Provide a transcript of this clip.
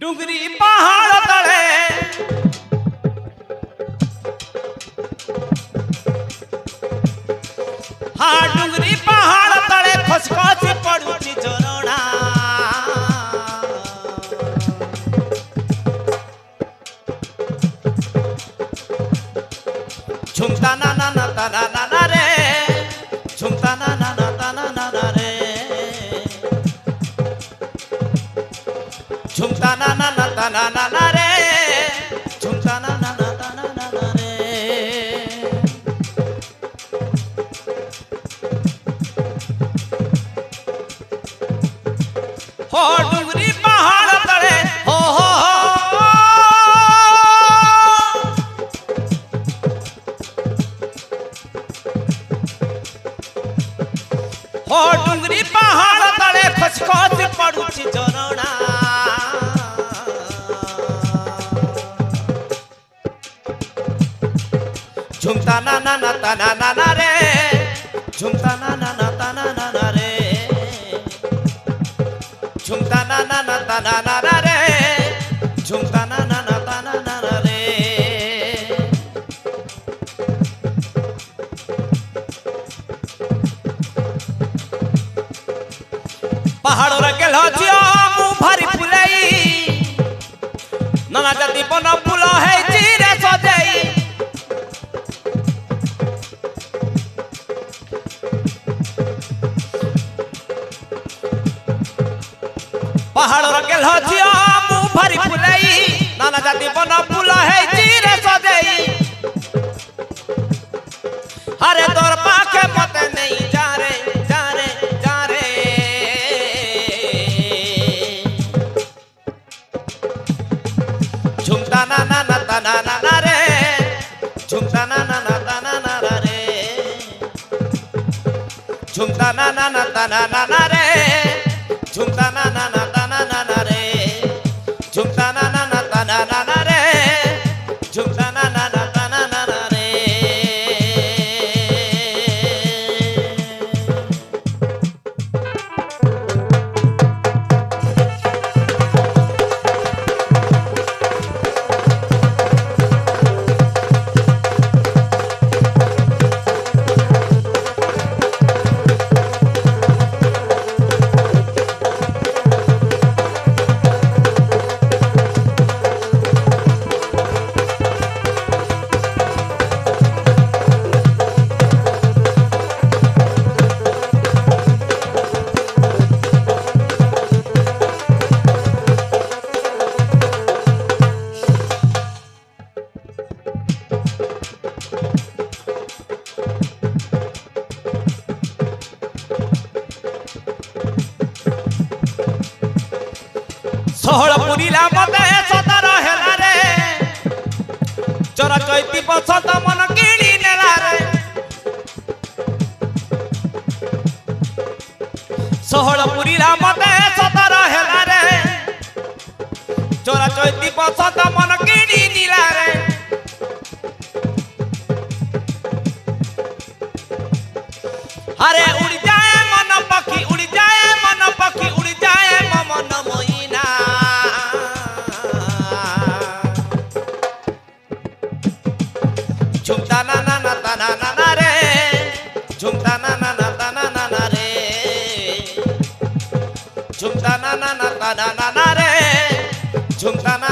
डुंगरी पहाड़ तले हाँ डुंगरी पहाड़ तले खस खस पड़ुची झरणा झुमता ना ना ना ता ना ना ना रे झुमता ना ना ना ता ना ना ना रे झुमता ना ना ना ता ना ना ना रे झुमता ना ना ना ता ना ना ना रे हो डुंगरी पहाड़ तले हो हो डुंगरी पहाड़ तले खस खस पड़ुची झरणा झुमता ना ना ना ता ना ना ना रे झुमता ना ना ना ता ना ना ना रे झुमता ना ना ना ता ना ना ना रे झुमता ना ना ना ता ना ना ना रे पहाड़ रे गेल छियो मु भारी फुलाई नाना जाति बन फूल है चिरे सजाई पहाड़ रे गेल छियो मु भारी फुलाई नाना जाति बन फूल है चिरे सजाई अरे तोर पाखे मत नहीं जा रे जा रे जा रे झुमता ना ना ना ता ना ना ना रे झुमता ना ना ना ता ना ना ना रे झुमता ना ना ना ता ना ना ना रे झुमता ना ना ना ता ना ना ना रे झुमता ना ना ना ता ना ना ना रे झुमता ना ना ना ता ना ना ना रे सोहलपुरीला मते सतर हेला रे चोरा चैती बसंत मन किणी नेला रे सोहलपुरीला मते सतर हेला रे चोरा चैती बसंत मन किणी नीला रे अरे उड़ जाए मन पखी उड़ जाए मन पखी उड़ जाए मन मोइना झुमता ना ना ना ता ना ना ना रे झुमता ना ना ना ता ना ना ना रे झुमता ना ना ना ता ना ना ना रे झुमता ना